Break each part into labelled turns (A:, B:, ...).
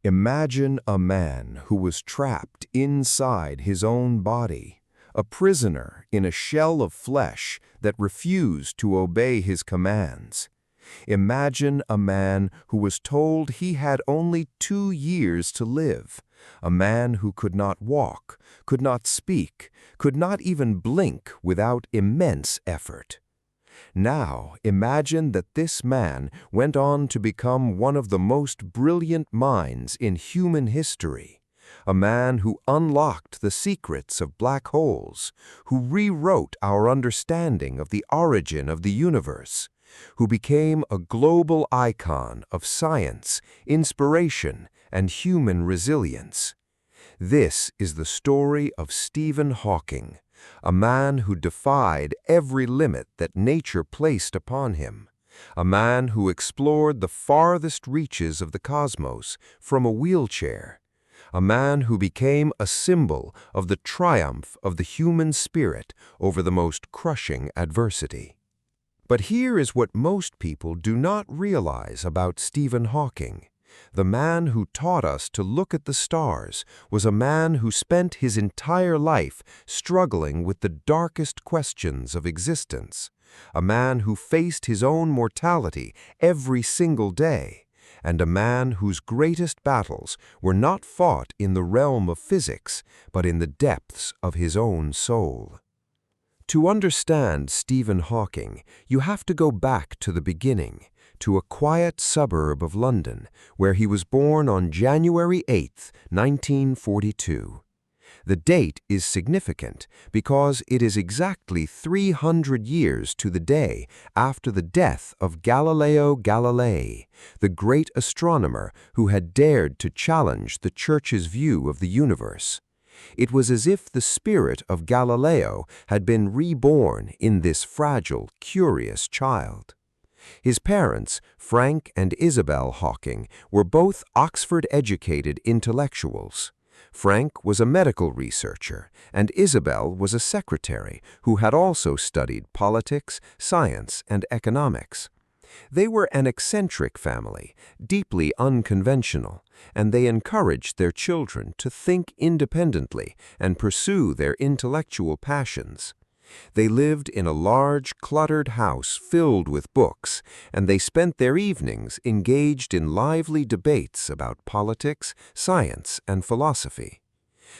A: Imagine a man who was trapped inside his own body, a prisoner in a shell of flesh that refused to obey his commands. Imagine a man who was told he had only 2 years to live, a man who could not walk, could not speak, could not even blink without immense effort. Now imagine that this man went on to become one of the most brilliant minds in human history, a man who unlocked the secrets of black holes, who rewrote our understanding of the origin of the universe, who became a global icon of science, inspiration, and human resilience. This is the story of Stephen Hawking, a man who defied every limit that nature placed upon him, a man who explored the farthest reaches of the cosmos from a wheelchair, a man who became a symbol of the triumph of the human spirit over the most crushing adversity. But here is what most people do not realize about Stephen Hawking. The man who taught us to look at the stars was a man who spent his entire life struggling with the darkest questions of existence, a man who faced his own mortality every single day, and a man whose greatest battles were not fought in the realm of physics, but in the depths of his own soul. To understand Stephen Hawking, you have to go back to the beginning, to a quiet suburb of London, where he was born on January 8, 1942. The date is significant because it is exactly 300 years to the day after the death of Galileo Galilei, the great astronomer who had dared to challenge the Church's view of the universe. It was as if the spirit of Galileo had been reborn in this fragile, curious child. His parents, Frank and Isabel Hawking, were both Oxford-educated intellectuals. Frank was a medical researcher, and Isabel was a secretary who had also studied politics, science, and economics. They were an eccentric family, deeply unconventional, and they encouraged their children to think independently and pursue their intellectual passions. They lived in a large, cluttered house filled with books, and they spent their evenings engaged in lively debates about politics, science, and philosophy.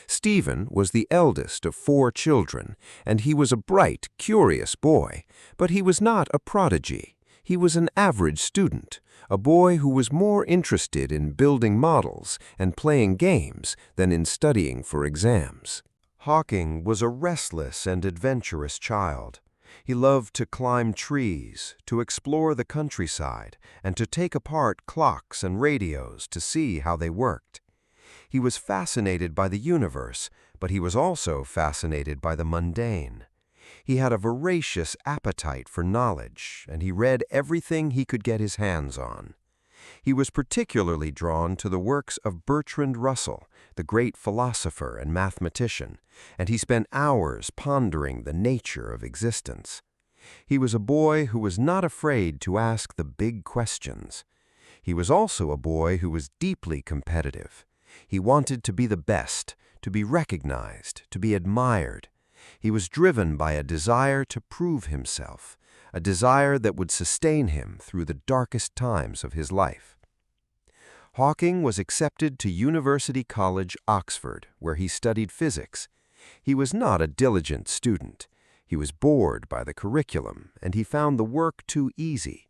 A: Stephen was the eldest of 4 children, and he was a bright, curious boy, but he was not a prodigy. He was an average student, a boy who was more interested in building models and playing games than in studying for exams. Hawking was a restless and adventurous child. He loved to climb trees, to explore the countryside, and to take apart clocks and radios to see how they worked. He was fascinated by the universe, but he was also fascinated by the mundane. He had a voracious appetite for knowledge, and he read everything he could get his hands on. He was particularly drawn to the works of Bertrand Russell, the great philosopher and mathematician, and he spent hours pondering the nature of existence. He was a boy who was not afraid to ask the big questions. He was also a boy who was deeply competitive. He wanted to be the best, to be recognized, to be admired. He was driven by a desire to prove himself, a desire that would sustain him through the darkest times of his life. Hawking was accepted to University College, Oxford, where he studied physics. He was not a diligent student. He was bored by the curriculum, and he found the work too easy.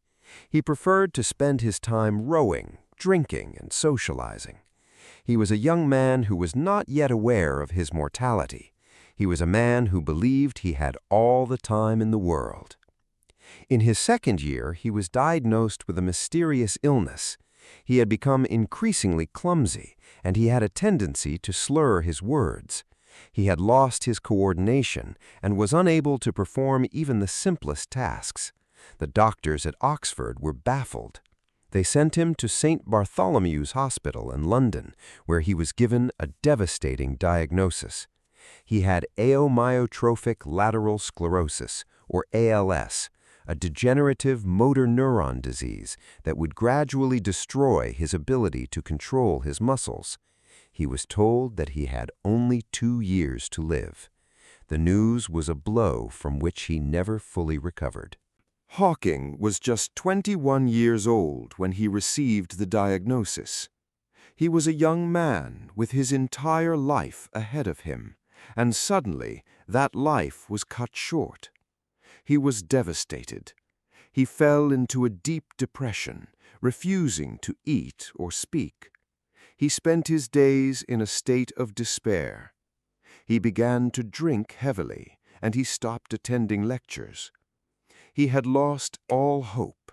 A: He preferred to spend his time rowing, drinking, and socializing. He was a young man who was not yet aware of his mortality. He was a man who believed he had all the time in the world. In his second year, he was diagnosed with a mysterious illness. He had become increasingly clumsy, and he had a tendency to slur his words. He had lost his coordination and was unable to perform even the simplest tasks. The doctors at Oxford were baffled. They sent him to St. Bartholomew's Hospital in London, where he was given a devastating diagnosis. He had amyotrophic lateral sclerosis, or ALS, a degenerative motor neuron disease that would gradually destroy his ability to control his muscles. He was told that he had only 2 years to live. The news was a blow from which he never fully recovered. Hawking was just 21 years old when he received the diagnosis. He was a young man with his entire life ahead of him, and suddenly that life was cut short. He was devastated. He fell into a deep depression, refusing to eat or speak. He spent his days in a state of despair. He began to drink heavily, and he stopped attending lectures. He had lost all hope.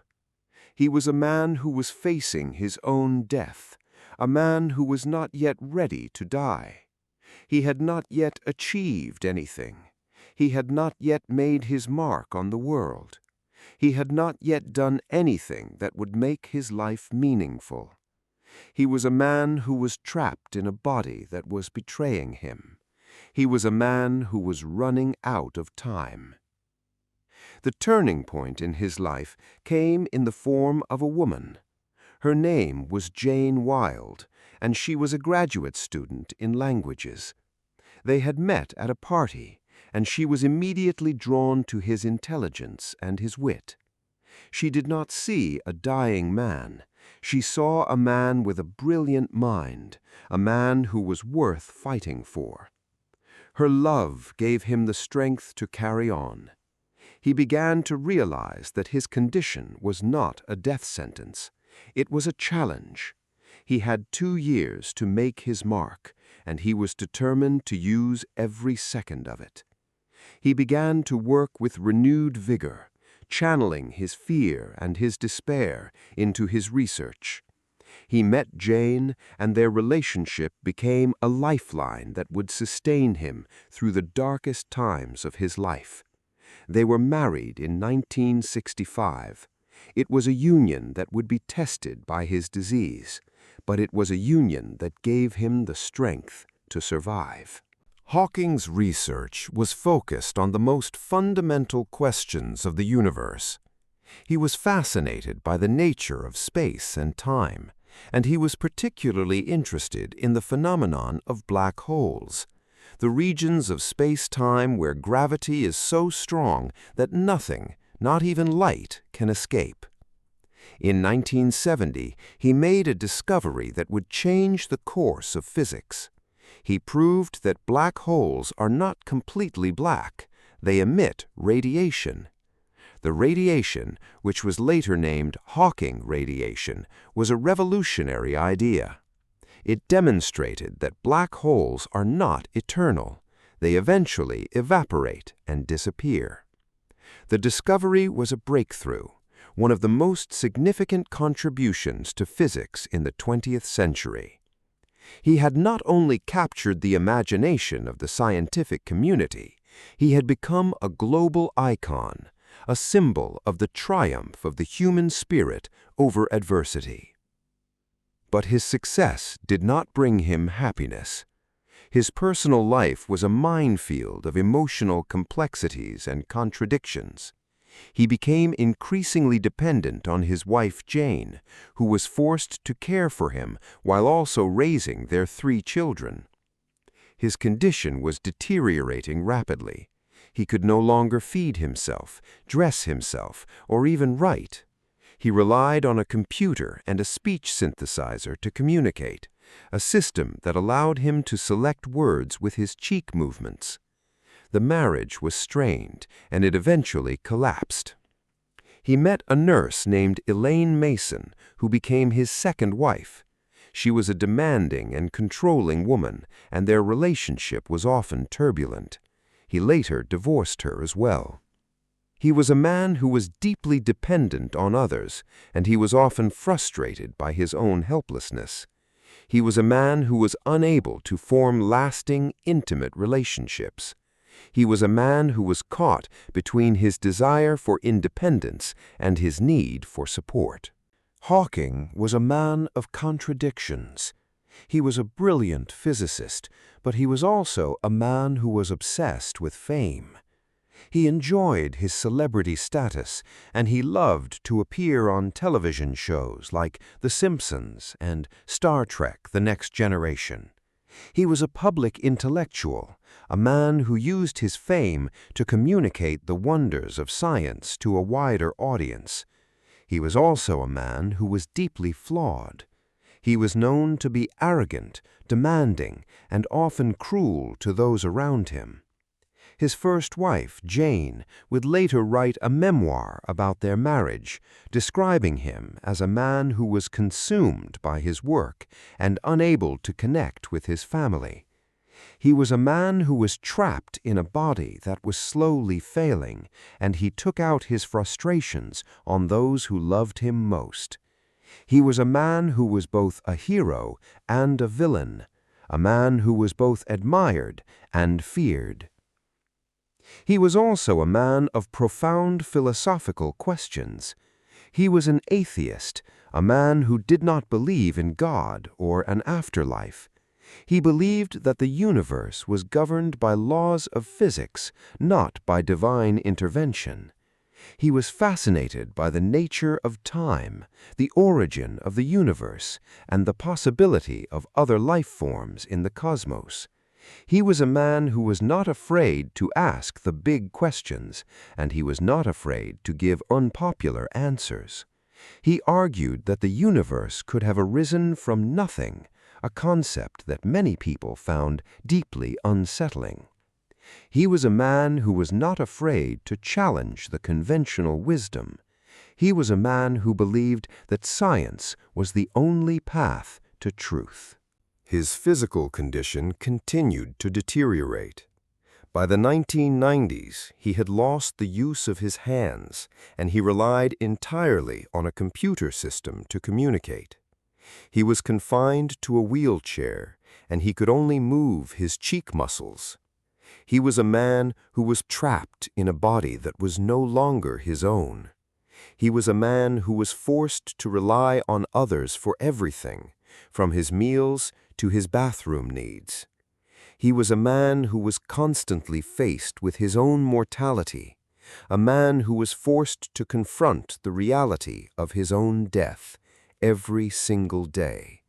A: He was a man who was facing his own death, a man who was not yet ready to die. He had not yet achieved anything. He had not yet made his mark on the world. He had not yet done anything that would make his life meaningful. He was a man who was trapped in a body that was betraying him. He was a man who was running out of time. The turning point in his life came in the form of a woman. Her name was Jane Wilde, and she was a graduate student in languages. They had met at a party, and she was immediately drawn to his intelligence and his wit. She did not see a dying man. She saw a man with a brilliant mind, a man who was worth fighting for. Her love gave him the strength to carry on. He began to realize that his condition was not a death sentence. It was a challenge. He had 2 years to make his mark, and he was determined to use every second of it. He began to work with renewed vigor, channeling his fear and his despair into his research. He met Jane, and their relationship became a lifeline that would sustain him through the darkest times of his life. They were married in 1965. It was a union that would be tested by his disease, but it was a union that gave him the strength to survive. Hawking's research was focused on the most fundamental questions of the universe. He was fascinated by the nature of space and time, and he was particularly interested in the phenomenon of black holes, the regions of space-time where gravity is so strong that nothing, not even light, can escape. In 1970, he made a discovery that would change the course of physics. He proved that black holes are not completely black. They emit radiation. The radiation, which was later named Hawking radiation, was a revolutionary idea. It demonstrated that black holes are not eternal. They eventually evaporate and disappear. The discovery was a breakthrough, one of the most significant contributions to physics in the 20th century. He had not only captured the imagination of the scientific community, he had become a global icon, a symbol of the triumph of the human spirit over adversity. But his success did not bring him happiness. His personal life was a minefield of emotional complexities and contradictions. He became increasingly dependent on his wife Jane, who was forced to care for him while also raising their 3 children. His condition was deteriorating rapidly. He could no longer feed himself, dress himself, or even write. He relied on a computer and a speech synthesizer to communicate, a system that allowed him to select words with his cheek movements. The marriage was strained, and it eventually collapsed. He met a nurse named Elaine Mason, who became his second wife. She was a demanding and controlling woman, and their relationship was often turbulent. He later divorced her as well. He was a man who was deeply dependent on others, and he was often frustrated by his own helplessness. He was a man who was unable to form lasting, intimate relationships. He was a man who was caught between his desire for independence and his need for support. Hawking was a man of contradictions. He was a brilliant physicist, but he was also a man who was obsessed with fame.
B: He enjoyed his celebrity status, and he loved to appear on television shows like The Simpsons and Star Trek: The Next Generation. He was a public intellectual, a man who used his fame to communicate the wonders of science to a wider audience. He was also a man who was deeply flawed. He was known to be arrogant, demanding, and often cruel to those around him. His first wife, Jane, would later write a memoir about their marriage, describing him as a man who was consumed by his work and unable to connect with his family. He was a man who was trapped in a body that was slowly failing, and he took out his frustrations on those who loved him most. He was a man who was both a hero and a villain, a man who was both admired and feared. He was also a man of profound philosophical questions. He was an atheist, a man who did not believe in God or an afterlife. He believed that the universe was governed by laws of physics, not by divine intervention. He was fascinated by the nature of time, the origin of the universe, and the possibility of other life forms in the cosmos. He was a man who was not afraid to ask the big questions, and he was not afraid to give unpopular answers. He argued that the universe could have arisen from nothing, a concept that many people found deeply unsettling. He was a man who was not afraid to challenge the conventional wisdom. He was a man who believed that science was the only path to truth.
A: His physical condition continued to deteriorate. By the 1990s, he had lost the use of his hands, and he relied entirely on a computer system to communicate. He was confined to a wheelchair, and he could only move his cheek muscles. He was a man who was trapped in a body that was no longer his own. He was a man who was forced to rely on others for everything, from his meals to his bathroom needs. He was a man who was constantly faced with his own mortality, a man who was forced to confront the reality of his own death every single day.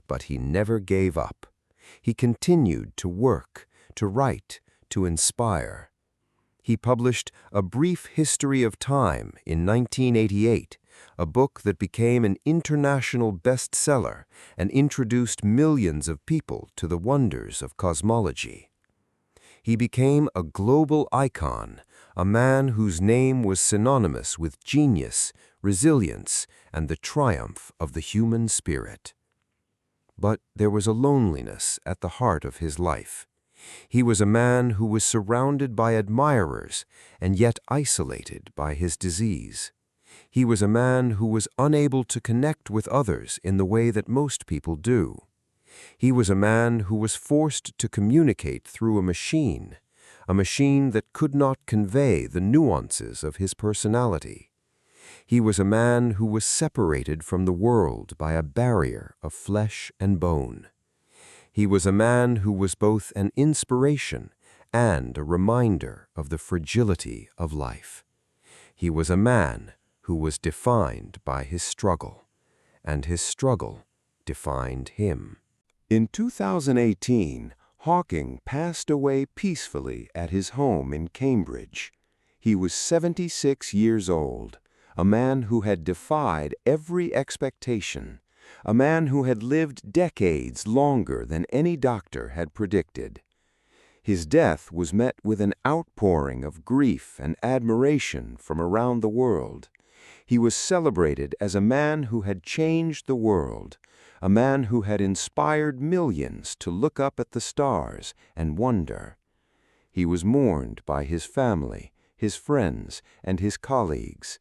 A: But he never gave up. He continued to work, to write, to inspire. He published A Brief History of Time in 1988, a book that became an international bestseller and introduced millions of people to the wonders of cosmology. He became a global icon, a man whose name was synonymous with genius, resilience, and the triumph of the human spirit. But there was a loneliness at the heart of his life. He was a man who was surrounded by admirers and yet isolated by his disease. He was a man who was unable to connect with others in the way that most people do. He was a man who was forced to communicate through a machine that could not convey the nuances of his personality. He was a man who was separated from the world by a barrier of flesh and bone. He was a man who was both an inspiration and a reminder of the fragility of life. He was a man who was defined by his struggle, and his struggle defined him. In 2018, Hawking passed away peacefully at his home in Cambridge. He was 76 years old, a man who had defied every expectation, a man who had lived decades longer than any doctor had predicted. His death was met with an outpouring of grief and admiration from around the world. He was celebrated as a man who had changed the world, a man who had inspired millions to look up at the stars and wonder. He was mourned by his family, his friends, and his colleagues.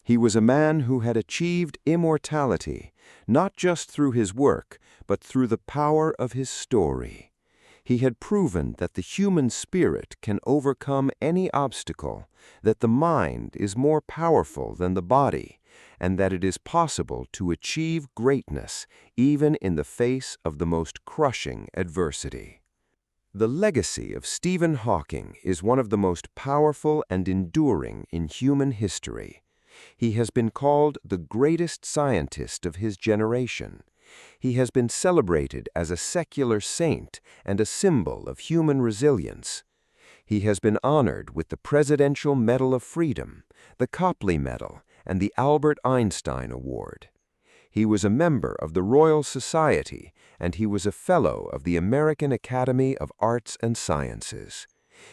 A: He was a man who had achieved immortality, not just through his work, but through the power of his story. He had proven that the human spirit can overcome any obstacle, that the mind is more powerful than the body, and that it is possible to achieve greatness even in the face of the most crushing adversity. The legacy of Stephen Hawking is one of the most powerful and enduring in human history. He has been called the greatest scientist of his generation. He has been celebrated as a secular saint and a symbol of human resilience. He has been honored with the Presidential Medal of Freedom, the Copley Medal, and the Albert Einstein Award. He was a member of the Royal Society, and he was a Fellow of the American Academy of Arts and Sciences.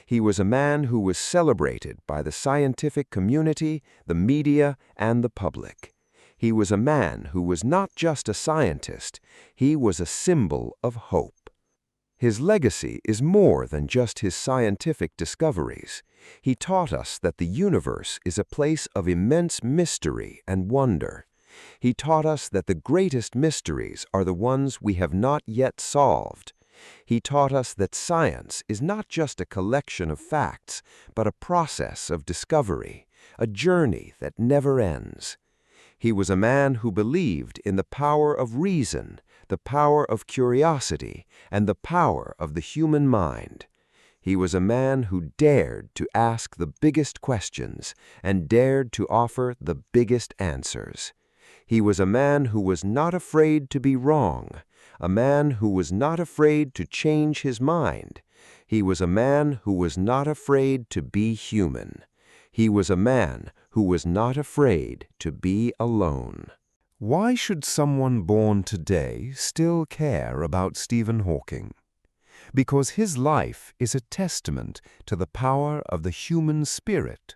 A: He was a man who was celebrated by the scientific community, the media, and the public. He was a man who was not just a scientist, he was a symbol of hope. His legacy is more than just his scientific discoveries. He taught us that the universe is a place of immense mystery and wonder. He taught us that the greatest mysteries are the ones we have not yet solved. He taught us that science is not just a collection of facts, but a process of discovery, a journey that never ends. He was a man who believed in the power of reason, the power of curiosity, and the power of the human mind. He was a man who dared to ask the biggest questions and dared to offer the biggest answers. He was a man who was not afraid to be wrong, a man who was not afraid to change his mind. He was a man who was not afraid to be human. He was a man who was not afraid to be alone. Why should someone born today still care about Stephen Hawking? Because his life is a testament to the power of the human spirit.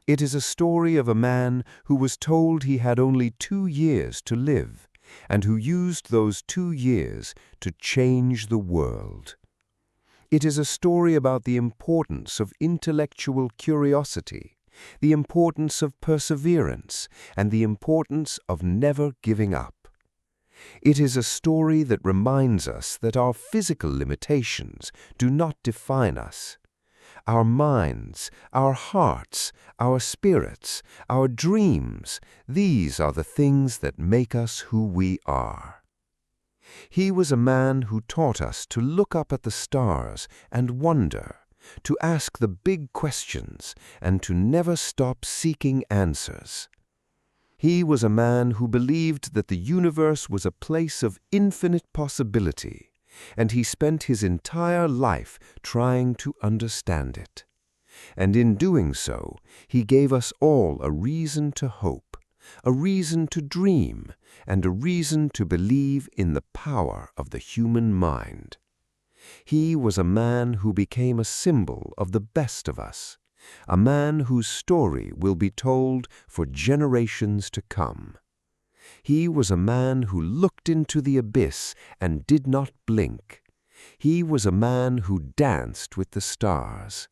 A: It is a story of a man who was told he had only 2 years to live, and who used those 2 years to change the world. It is a story about the importance of intellectual curiosity, the importance of perseverance, and the importance of never giving up. It is a story that reminds us that our physical limitations do not define us. Our minds, our hearts, our spirits, our dreams, these are the things that make us who we are. He was a man who taught us to look up at the stars and wonder, to ask the big questions, and to never stop seeking answers. He was a man who believed that the universe was a place of infinite possibility, and he spent his entire life trying to understand it. And in doing so, he gave us all a reason to hope, a reason to dream, and a reason to believe in the power of the human mind. He was a man who became a symbol of the best of us, a man whose story will be told for generations to come. He was a man who looked into the abyss and did not blink. He was a man who danced with the stars.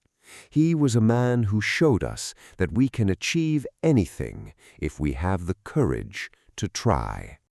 A: He was a man who showed us that we can achieve anything if we have the courage to try.